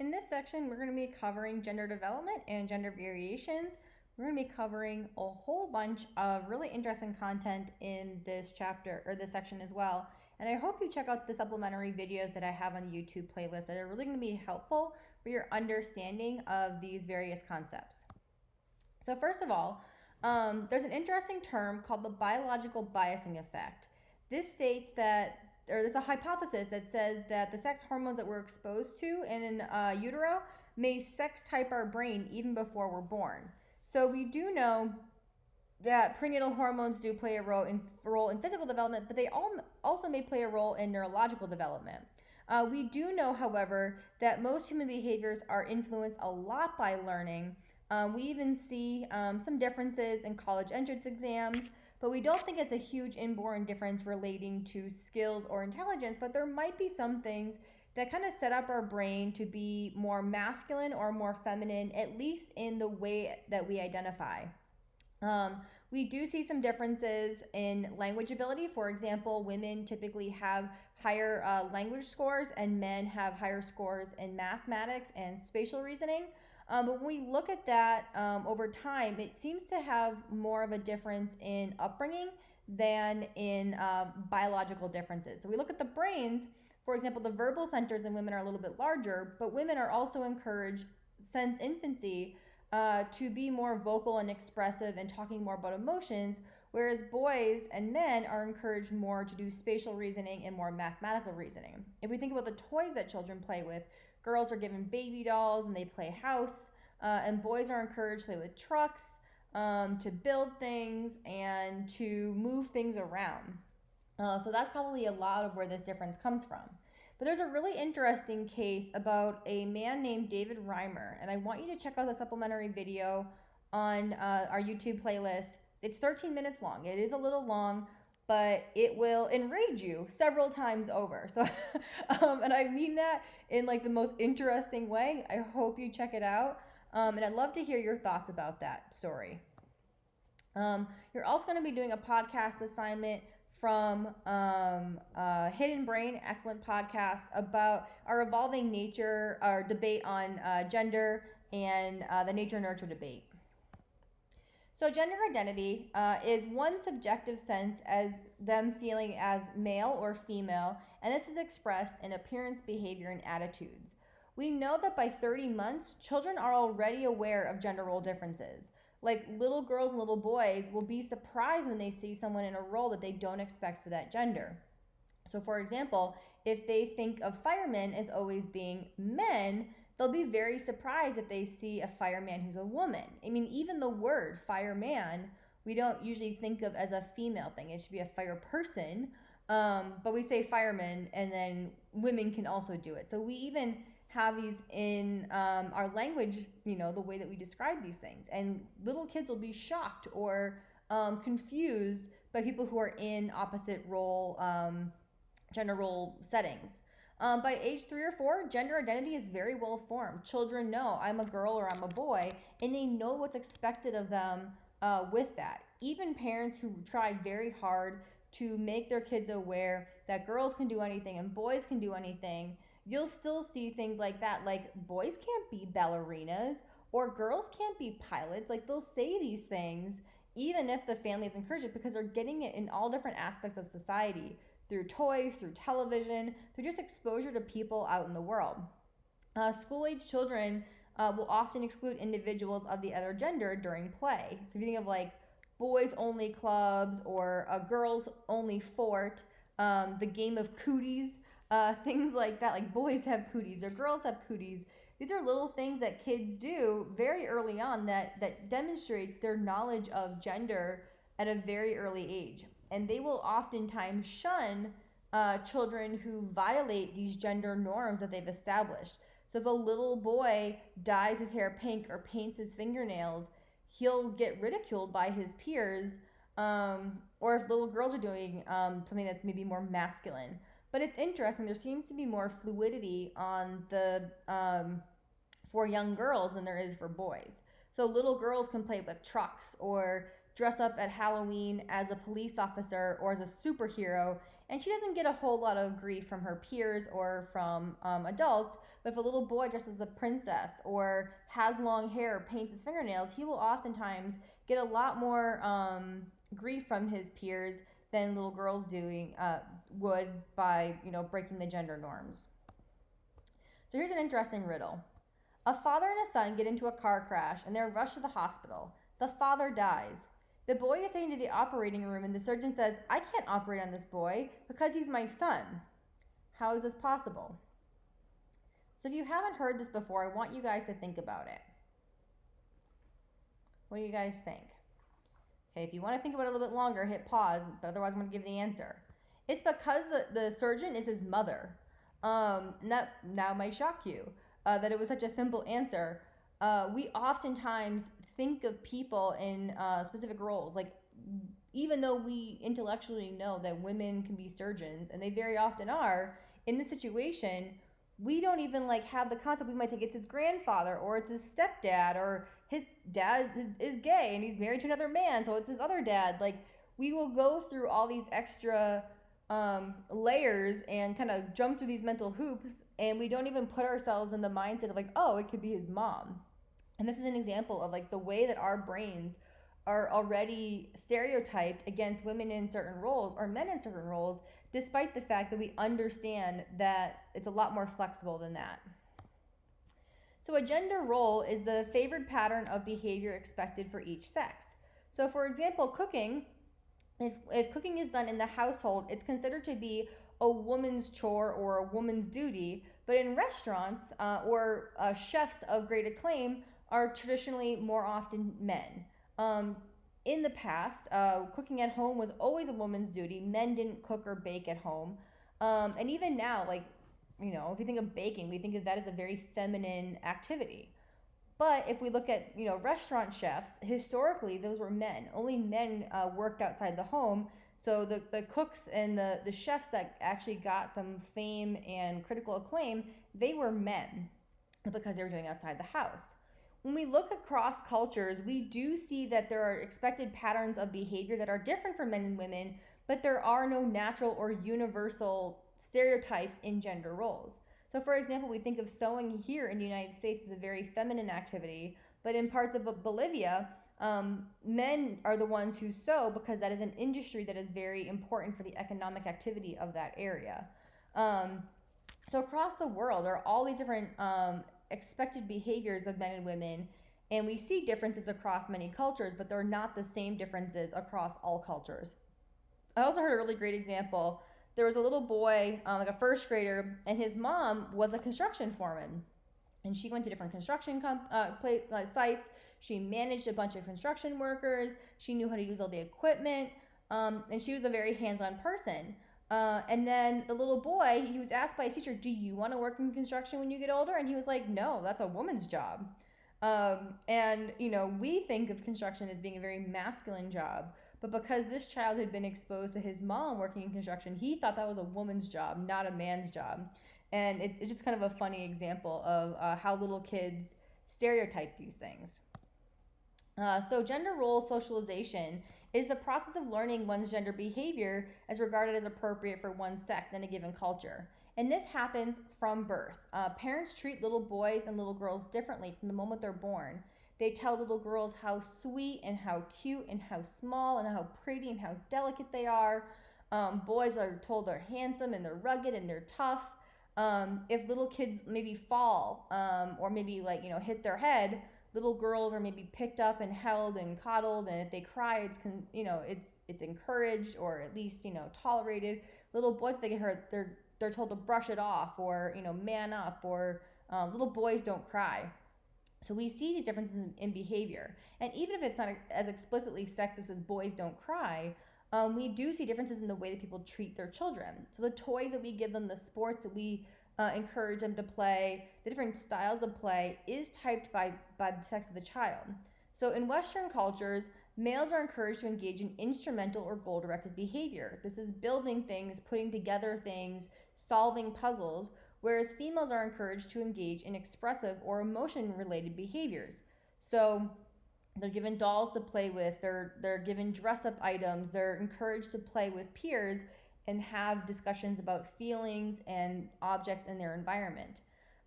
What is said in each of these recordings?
In this section, we're going to be covering gender development and gender variations. We're going to be covering a whole bunch of really interesting content in this chapter or this section as well. And I hope you check out the supplementary videos that I have on the YouTube playlist that are really going to be helpful for your understanding of these various concepts. So first of all, there's an interesting term called the biological biasing effect. This states that, or there's a hypothesis that says that the sex hormones that we're exposed to in utero may sex type our brain even before we're born. So we do know that prenatal hormones do play a role in physical development, but they also may play a role in neurological development. We do know, however, that most human behaviors are influenced a lot by learning. We even see some differences in college entrance exams, but we don't think it's a huge inborn difference relating to skills or intelligence, but there might be some things that kind of set up our brain to be more masculine or more feminine, at least in the way that we identify. We do see some differences in language ability. For example, women typically have higher language scores and men have higher scores in mathematics and spatial reasoning. But when we look at that over time, it seems to have more of a difference in upbringing than in biological differences. So we look at the brains, for example, the verbal centers in women are a little bit larger, but women are also encouraged since infancy to be more vocal and expressive and talking more about emotions, whereas boys and men are encouraged more to do spatial reasoning and more mathematical reasoning. If we think about the toys that children play with, girls are given baby dolls and they play house, and boys are encouraged to play with trucks, to build things, and to move things around. So that's probably a lot of where this difference comes from. But there's a really interesting case about a man named David Reimer, and I want you to check out the supplementary video on our YouTube playlist. It's 13 minutes long. It is a little long, but it will enrage you several times over. So, and I mean that in like the most interesting way. I hope you check it out, and I'd love to hear your thoughts about that story. You're also going to be doing a podcast assignment from Hidden Brain, excellent podcast about our evolving nature, our debate on gender and the nature-nurture debate. So gender identity is one subjective sense as them feeling as male or female, and this is expressed in appearance, behavior, and attitudes. We know that by 30 months, children are already aware of gender role differences. Like little girls and little boys will be surprised when they see someone in a role that they don't expect for that gender. So for example, if they think of firemen as always being men, they'll be very surprised if they see a fireman who's a woman. I mean, even the word fireman, we don't usually think of as a female thing. It should be a fire person, but we say fireman and then women can also do it. So we even have these in our language, you know, the way that we describe these things. And little kids will be shocked or confused by people who are in opposite role, gender role settings. By age 3 or 4, gender identity is very well formed. Children know I'm a girl or I'm a boy, and they know what's expected of them with that. Even parents who try very hard to make their kids aware that girls can do anything and boys can do anything, you'll still see things like that, like boys can't be ballerinas or girls can't be pilots. Like they'll say these things even if the family is encouraged it, because they're getting it in all different aspects of society, through toys, through television, through just exposure to people out in the world. School-age children will often exclude individuals of the other gender during play. So if you think of like boys only clubs or a girls only fort, the game of cooties, things like that, like boys have cooties or girls have cooties. These are little things that kids do very early on that demonstrates their knowledge of gender at a very early age. And they will oftentimes shun children who violate these gender norms that they've established. So if a little boy dyes his hair pink or paints his fingernails, he'll get ridiculed by his peers, or if little girls are doing something that's maybe more masculine. But it's interesting, there seems to be more fluidity on the for young girls than there is for boys. So little girls can play with trucks or dress up at Halloween as a police officer or as a superhero, and she doesn't get a whole lot of grief from her peers or from adults. But if a little boy dresses as a princess or has long hair or paints his fingernails, he will oftentimes get a lot more grief from his peers than little girls would by breaking the gender norms. So here's an interesting riddle. A father and a son get into a car crash and they're rushed to the hospital. The father dies. The boy is taken to the operating room and the surgeon says, "I can't operate on this boy because he's my son." How is this possible? So if you haven't heard this before, I want you guys to think about it. What do you guys think? Okay, if you want to think about it a little bit longer, hit pause, but otherwise I'm going to give the answer. It's because the surgeon is his mother. And that now might shock you that it was such a simple answer. We oftentimes think of people in specific roles. Like, even though we intellectually know that women can be surgeons, and they very often are, in this situation, we don't even have the concept. We might think it's his grandfather, or it's his stepdad, or his dad is gay and he's married to another man, so it's his other dad. We will go through all these extra layers and kind of jump through these mental hoops, and we don't even put ourselves in the mindset of oh, it could be his mom. And this is an example of the way that our brains are already stereotyped against women in certain roles or men in certain roles, despite the fact that we understand that it's a lot more flexible than that. So a gender role is the favored pattern of behavior expected for each sex. So for example, cooking, if cooking is done in the household, it's considered to be a woman's chore or a woman's duty, but in restaurants or chefs of great acclaim are traditionally more often men. In the past, cooking at home was always a woman's duty. Men didn't cook or bake at home. And even now, if you think of baking, we think of that as a very feminine activity. But if we look at, restaurant chefs, historically, those were men. Only men worked outside the home. So the cooks and the chefs that actually got some fame and critical acclaim, they were men because they were doing outside the house. When we look across cultures, we do see that there are expected patterns of behavior that are different for men and women, but there are no natural or universal stereotypes in gender roles. So for example, we think of sewing here in the United States as a very feminine activity, but in parts of Bolivia, men are the ones who sew because that is an industry that is very important for the economic activity of that area. So across the world, there are all these different expected behaviors of men and women, and we see differences across many cultures, but they're not the same differences across all cultures. I also heard a really great example. There was a little boy, a first grader, and his mom was a construction foreman. And she went to different construction sites. She managed a bunch of construction workers. She knew how to use all the equipment. And she was a very hands-on person. And then the little boy, he was asked by his teacher, "Do you want to work in construction when you get older?" And he was like, "No, that's a woman's job." And we think of construction as being a very masculine job. But because this child had been exposed to his mom working in construction, he thought that was a woman's job, not a man's job. And it's just kind of a funny example of how little kids stereotype these things. So gender role socialization is the process of learning one's gender behavior as regarded as appropriate for one's sex in a given culture. And this happens from birth. Parents treat little boys and little girls differently from the moment they're born. They tell little girls how sweet and how cute and how small and how pretty and how delicate they are. Boys are told they're handsome and they're rugged and they're tough. If little kids maybe fall or maybe hit their head, little girls are maybe picked up and held and coddled, and if they cry, it's encouraged or at least tolerated. Little boys, if they get hurt, they're told to brush it off or man up, or little boys don't cry. So we see these differences in behavior, and even if it's not as explicitly sexist as boys don't cry, we do see differences in the way that people treat their children. So the toys that we give them, the sports that we encourage them to play, the different styles of play is typed by the sex of the child. So in Western cultures, males are encouraged to engage in instrumental or goal-directed behavior. This is building things, putting together things, solving puzzles, whereas females are encouraged to engage in expressive or emotion-related behaviors. So they're given dolls to play with, they're given dress-up items, they're encouraged to play with peers, and have discussions about feelings and objects in their environment.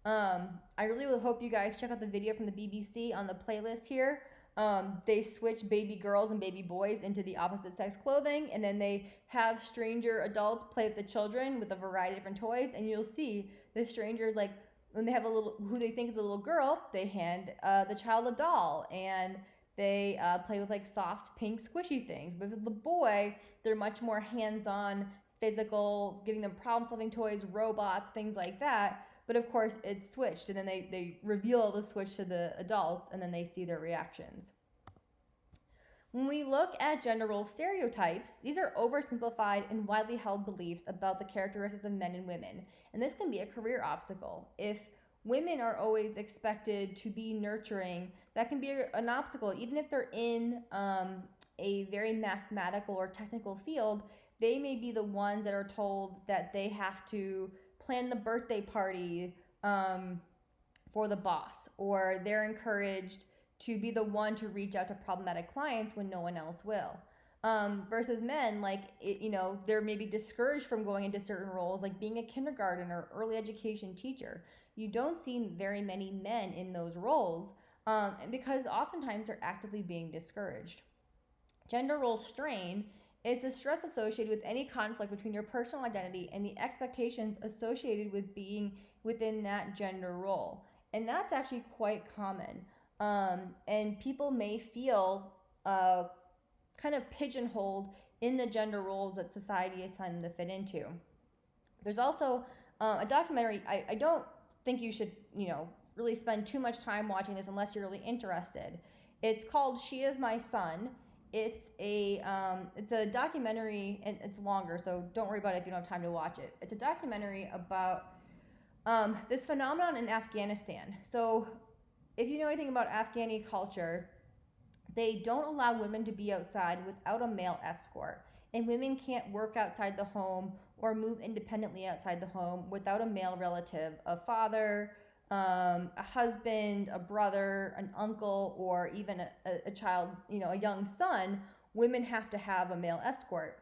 I really would hope you guys check out the video from the BBC on the playlist here. They switch baby girls and baby boys into the opposite sex clothing, and then they have stranger adults play with the children with a variety of different toys, and you'll see the strangers, like, when they have a little, who they think is a little girl, they hand the child a doll, and they play with like soft pink squishy things. But with the boy, they're much more hands-on, physical, giving them problem-solving toys, robots, things like that. But of course, it's switched, and then they reveal the switch to the adults, and then they see their reactions. When we look at gender role stereotypes, these are oversimplified and widely held beliefs about the characteristics of men and women, and this can be a career obstacle. If women are always expected to be nurturing, that can be an obstacle. Even if they're in a very mathematical or technical field, they may be the ones that are told that they have to plan the birthday party for the boss, or they're encouraged to be the one to reach out to problematic clients when no one else will. Versus men, like, they're maybe discouraged from going into certain roles, like being a kindergarten or early education teacher. You don't see very many men in those roles because oftentimes they're actively being discouraged. Gender role strain is the stress associated with any conflict between your personal identity and the expectations associated with being within that gender role. And that's actually quite common. And people may feel kind of pigeonholed in the gender roles that society assigned them to fit into. There's also a documentary. I don't think you should, really spend too much time watching this unless you're really interested. It's called She Is My Son. It's a documentary, and it's longer, so don't worry about it if you don't have time to watch it. It's a documentary about this phenomenon in Afghanistan. So if you know anything about Afghani culture, they don't allow women to be outside without a male escort. And women can't work outside the home or move independently outside the home without a male relative, a father, a husband, a brother, an uncle, or even a child, a young son. Women have to have a male escort.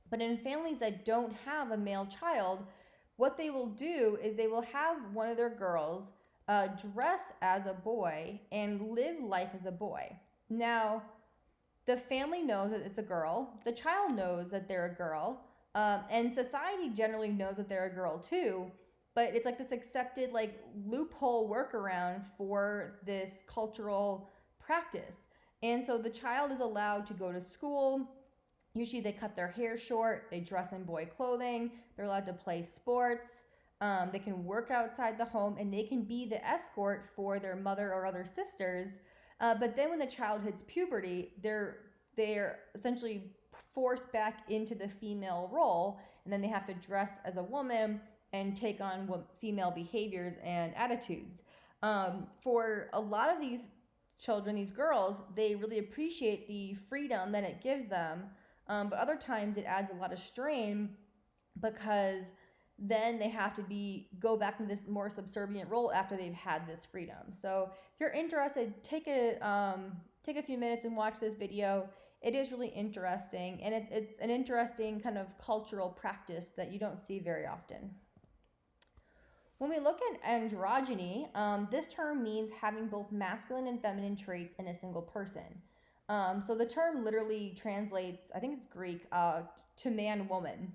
But in families that don't have a male child, what they will do is they will have one of their girls dress as a boy and live life as a boy. Now, the family knows that it's a girl, the child knows that they're a girl, and society generally knows that they're a girl too, but it's like this accepted loophole workaround for this cultural practice. And so the child is allowed to go to school. Usually they cut their hair short, they dress in boy clothing, they're allowed to play sports. They can work outside the home, and they can be the escort for their mother or other sisters. But then when the child hits puberty, they're essentially forced back into the female role, and then they have to dress as a woman and take on female behaviors and attitudes. For a lot of these children, these girls, they really appreciate the freedom that it gives them, but other times it adds a lot of strain because then they have to go back into this more subservient role after they've had this freedom. So if you're interested, take a few minutes and watch this video. It is really interesting, and it's an interesting kind of cultural practice that you don't see very often. When we look at androgyny, this term means having both masculine and feminine traits in a single person. So the term literally translates, I think it's Greek, to man-woman.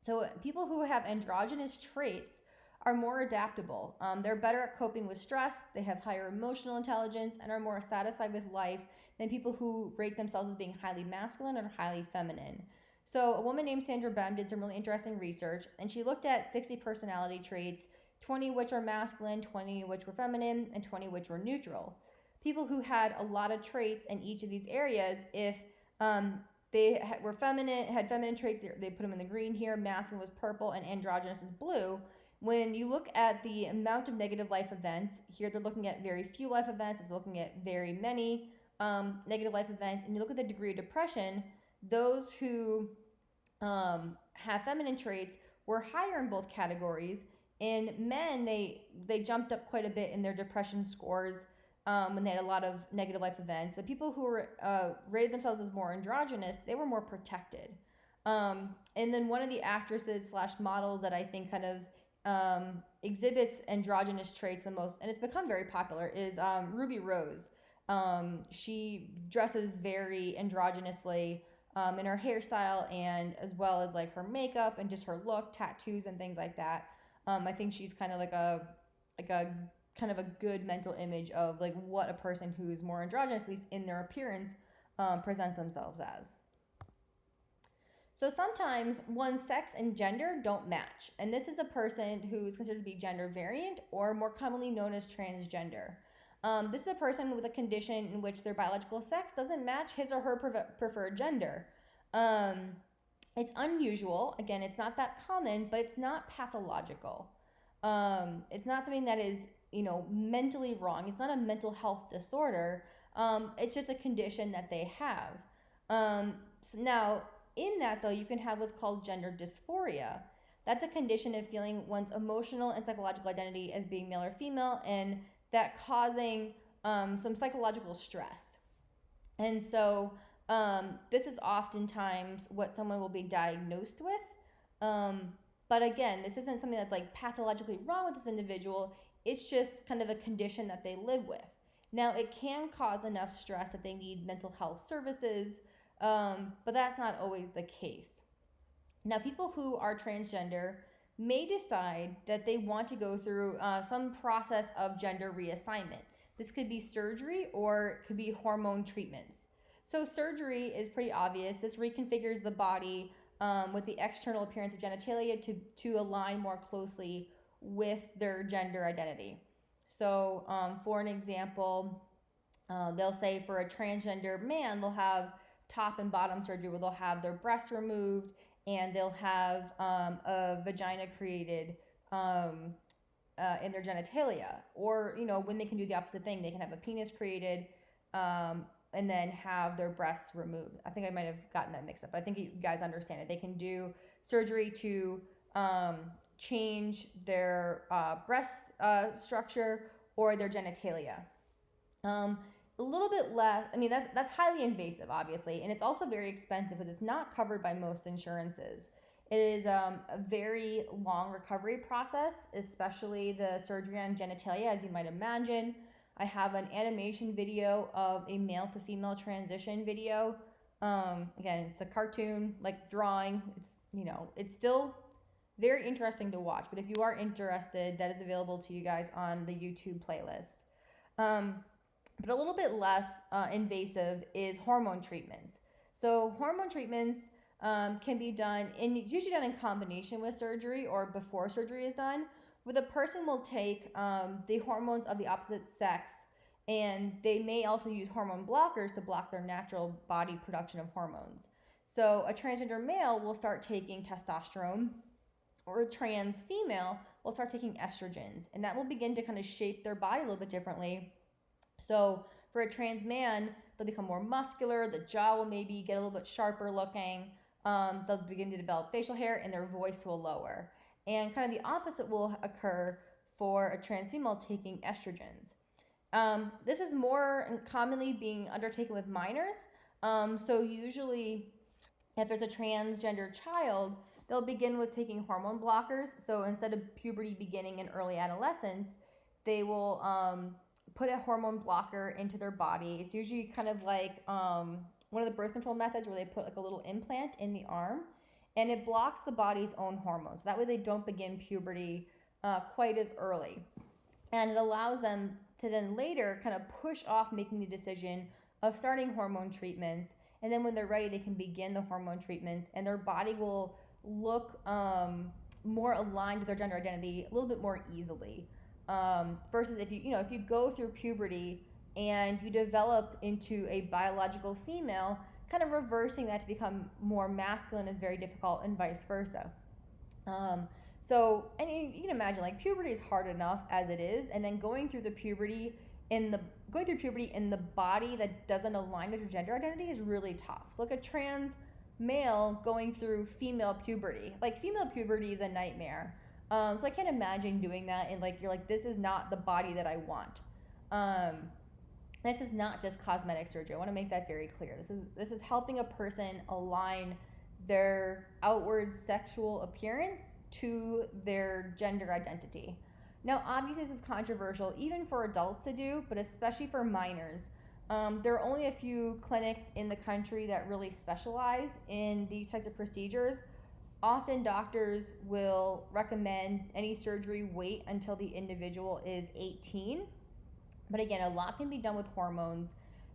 So people who have androgynous traits are more adaptable. They're better at coping with stress, they have higher emotional intelligence, and are more satisfied with life than people who rate themselves as being highly masculine or highly feminine. So a woman named Sandra Bem did some really interesting research, and she looked at 60 personality traits, 20 which are masculine, 20 which were feminine, and 20 which were neutral. People who had a lot of traits in each of these areas, if they were feminine, had feminine traits, they put them in the green here, masculine was purple, and androgynous is blue. When you look at the amount of negative life events, here they're looking at very few life events, it's looking at very many negative life events, and you look at the degree of depression, those who have feminine traits were higher in both categories. In men, they jumped up quite a bit in their depression scores when they had a lot of negative life events. But people who were rated themselves as more androgynous, they were more protected. And then one of the actresses / models that I think kind of exhibits androgynous traits the most, and it's become very popular, is Ruby Rose. She dresses very androgynously in her hairstyle, and as well as like her makeup and just her look, tattoos and things like that. I think she's kind of like a kind of a good mental image of like what a person who's more androgynous, at least in their appearance, presents themselves as. So sometimes one's sex and gender don't match, and this is a person who's considered to be gender variant, or more commonly known as transgender. This is a person with a condition in which their biological sex doesn't match his or her preferred gender. It's unusual. Again, it's not that common, but it's not pathological. It's not something that is, mentally wrong. It's not a mental health disorder. It's just a condition that they have. So now, in that, though, you can have what's called gender dysphoria. That's a condition of feeling one's emotional and psychological identity as being male or female, and that causing some psychological stress. And so this is oftentimes what someone will be diagnosed with. But again, this isn't something that's like pathologically wrong with this individual. It's just kind of a condition that they live with. Now, it can cause enough stress that they need mental health services, but that's not always the case. Now, people who are transgender may decide that they want to go through some process of gender reassignment. This could be surgery or it could be hormone treatments. So surgery is pretty obvious. This reconfigures the body with the external appearance of genitalia to align more closely with their gender identity. So for an example, they'll say for a transgender man, they'll have top and bottom surgery where they'll have their breasts removed and they'll have a vagina created in their genitalia. Or, women can do the opposite thing. They can have a penis created and then have their breasts removed. I think I might have gotten that mixed up, but I think you guys understand it. They can do surgery to change their breast structure or their genitalia. A little bit less, that's highly invasive, obviously, and it's also very expensive because it's not covered by most insurances. It is a very long recovery process, especially the surgery on genitalia, as you might imagine. I have an animation video of a male to female transition video. Again, it's a cartoon, like drawing. It's still very interesting to watch, but if you are interested, that is available to you guys on the YouTube playlist. But a little bit less invasive is hormone treatments. So hormone treatments can be done, it's usually done in combination with surgery or before surgery is done, where the person will take the hormones of the opposite sex, and they may also use hormone blockers to block their natural body production of hormones. So a transgender male will start taking testosterone, or a trans female will start taking estrogens, and that will begin to kind of shape their body a little bit differently. So for a trans man, they'll become more muscular, the jaw will maybe get a little bit sharper looking, they'll begin to develop facial hair, and their voice will lower. And kind of the opposite will occur for a trans female taking estrogens. This is more commonly being undertaken with minors. So usually if there's a transgender child, they'll begin with taking hormone blockers. So instead of puberty beginning in early adolescence, they will put a hormone blocker into their body. It's usually kind of like one of the birth control methods where they put like a little implant in the arm, and it blocks the body's own hormones. That way they don't begin puberty quite as early. And it allows them to then later kind of push off making the decision of starting hormone treatments. And then when they're ready, they can begin the hormone treatments, and their body will look more aligned with their gender identity a little bit more easily. Versus if you go through puberty and you develop into a biological female, kind of reversing that to become more masculine is very difficult, and vice versa. So you can imagine, like, puberty is hard enough as it is, and then going through puberty in the body that doesn't align with your gender identity is really tough. So like a trans male going through female puberty, like female puberty is a nightmare. So I can't imagine doing that, and you're like, this is not the body that I want. This is not just cosmetic surgery. I want to make that very clear. This is helping a person align their outward sexual appearance to their gender identity. Now, obviously, this is controversial even for adults to do, but especially for minors. There are only a few clinics in the country that really specialize in these types of procedures. Often, doctors will recommend any surgery wait until the individual is 18. But again, a lot can be done with hormones,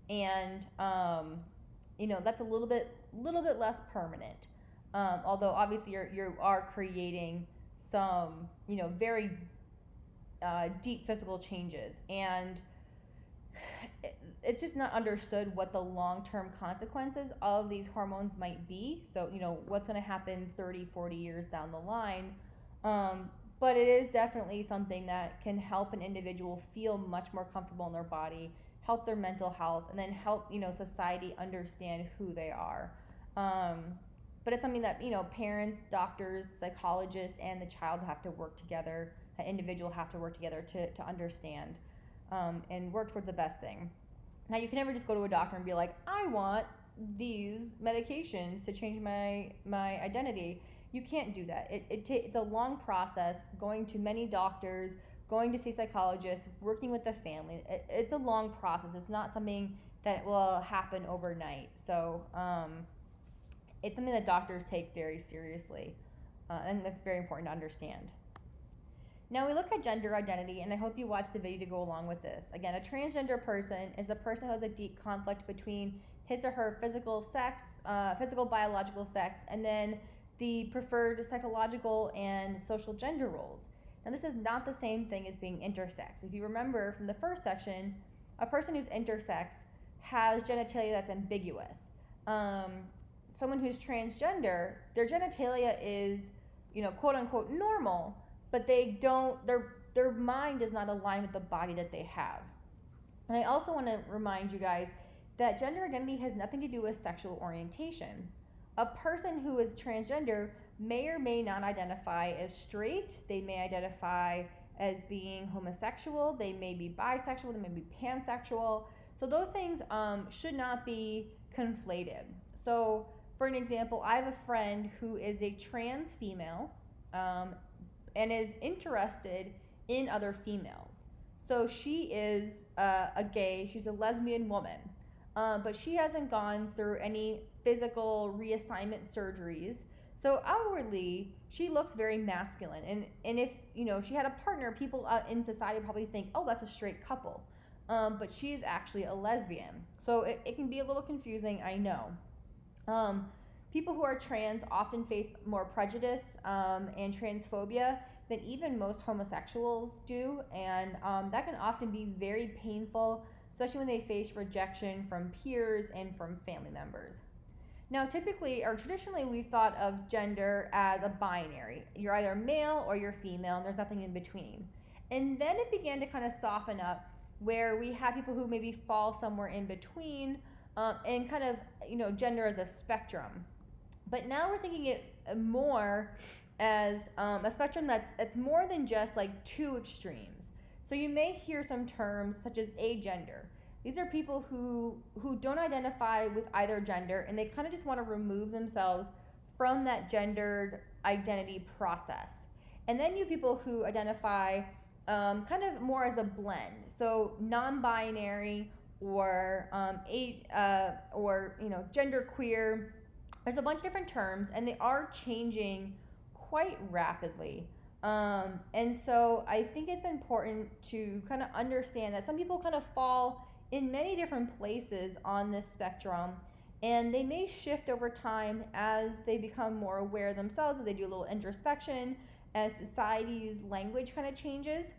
and that's a little bit less permanent. Although obviously you are creating some very deep physical changes, and it's just not understood what the long-term consequences of these hormones might be. So what's going to happen 30-40 years down the line. But it is definitely something that can help an individual feel much more comfortable in their body, help their mental health, and then help society understand who they are. But it's something that parents, doctors, psychologists, and the child have to work together. That individual have to work together to understand and work towards the best thing. Now, you can never just go to a doctor and be like, I want these medications to change my identity. You can't do that. It's a long process, going to many doctors, going to see psychologists, working with the family. It's a long process. It's not something that will happen overnight. So it's something that doctors take very seriously, and that's very important to understand. Now we look at gender identity, and I hope you watch the video to go along with this. Again, a transgender person is a person who has a deep conflict between his or her physical biological sex, and then the preferred psychological and social gender roles. Now, this is not the same thing as being intersex. If you remember from the first section, a person who's intersex has genitalia that's ambiguous. Someone who's transgender, their genitalia is, quote unquote normal, but their mind does not align with the body that they have. And I also want to remind you guys that gender identity has nothing to do with sexual orientation. A person who is transgender may or may not identify as straight. They may identify as being homosexual. They may be bisexual. They may be pansexual. So those things should not be conflated. So for an example, I have a friend who is a trans female and is interested in other females. So she is she's a lesbian woman, but she hasn't gone through any physical reassignment surgeries. So outwardly, she looks very masculine. And if, she had a partner, people in society probably think, oh, that's a straight couple. But she's actually a lesbian. So it can be a little confusing, I know. People who are trans often face more prejudice and transphobia than even most homosexuals do. And that can often be very painful, especially when they face rejection from peers and from family members. Now, typically or traditionally, we've thought of gender as a binary. You're either male or you're female, and there's nothing in between. And then it began to kind of soften up, where we have people who maybe fall somewhere in between, and kind of, gender as a spectrum. But now we're thinking it more as a spectrum that's more than just like two extremes. So you may hear some terms such as agender. These are people who don't identify with either gender, and they kind of just want to remove themselves from that gendered identity process. And then you people who identify kind of more as a blend, so non-binary or genderqueer. There's a bunch of different terms, and they are changing quite rapidly. And so I think it's important to kind of understand that some people kind of fall in many different places on this spectrum, and they may shift over time as they become more aware themselves, as they do a little introspection, as society's language kind of changes.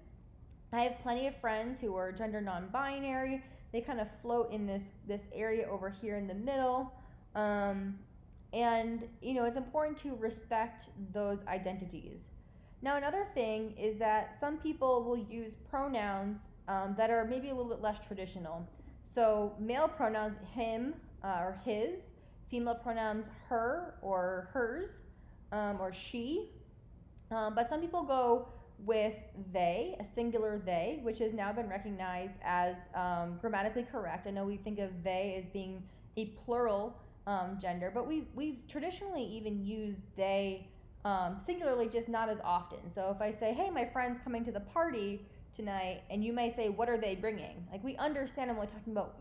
I have plenty of friends who are gender non-binary. They kind of float in this area over here in the middle. And it's important to respect those identities. Now, another thing is that some people will use pronouns that are maybe a little bit less traditional. So male pronouns, him or his, female pronouns, her or hers, or she. But some people go with they, a singular they, which has now been recognized as grammatically correct. I know we think of they as being a plural gender, but we've traditionally even used they singularly, just not as often. So if I say, hey, my friend's coming to the party tonight, and you may say, what are they bringing? Like, we understand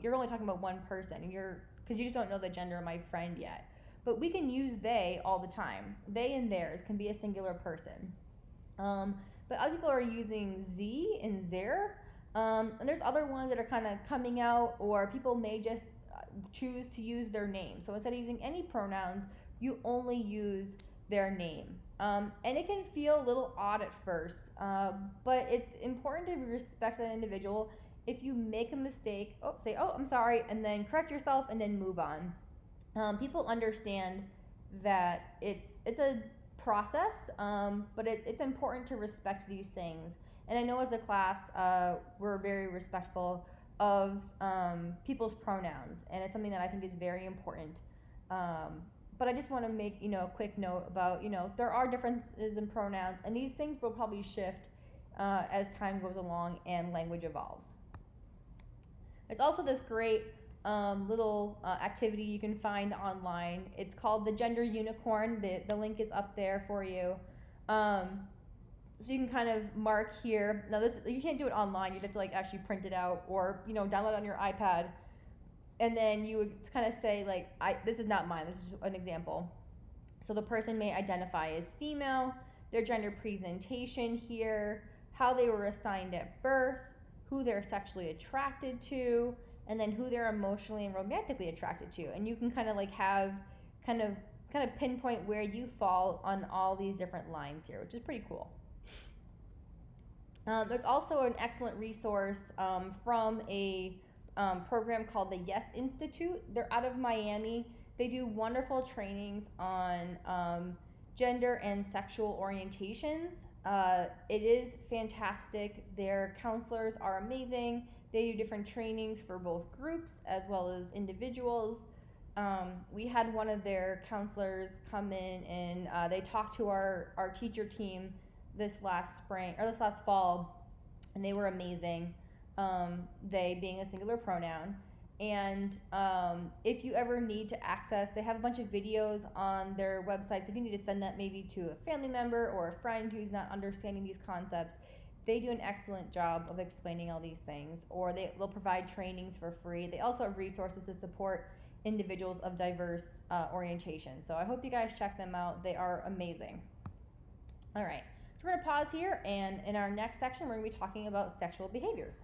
you're only talking about one person, and because you just don't know the gender of my friend yet. But we can use they all the time. They and theirs can be a singular person. But other people are using z and their. And there's other ones that are kind of coming out, or people may just choose to use their name. So instead of using any pronouns, you only use their name. And it can feel a little odd at first, but it's important to respect that individual. If you make a mistake, say, oh, I'm sorry, and then correct yourself and then move on. People understand that it's a process, but it's important to respect these things. And I know as a class, we're very respectful of people's pronouns, and it's something that I think is very important. But I just want to make a quick note about there are differences in pronouns, and these things will probably shift as time goes along and language evolves. There's also this great little activity you can find online. It's called the Gender Unicorn. The link is up there for you. So you can kind of mark here. Now you can't do it online. You'd have to actually print it out or download it on your iPad. And then you would kind of say this is not mine. This is just an example. So the person may identify as female, their gender presentation here, how they were assigned at birth, who they're sexually attracted to, and then who they're emotionally and romantically attracted to. And you can kind of have kind of pinpoint where you fall on all these different lines here, which is pretty cool. There's also an excellent resource from a program called the Yes Institute. They're out of Miami. They do wonderful trainings on gender and sexual orientations. It is fantastic. Their counselors are amazing. They do different trainings for both groups as well as individuals. We had one of their counselors come in and they talked to our teacher team this last fall, and they were amazing. They being a singular pronoun. And if you ever need to access, they have a bunch of videos on their website. So if you need to send that maybe to a family member or a friend who's not understanding these concepts, they do an excellent job of explaining all these things. Or they'll provide trainings for free. They also have resources to support individuals of diverse orientation. So I hope you guys check them out. They are amazing. All right, so we're going to pause here, and in our next section, we're going to be talking about sexual behaviors.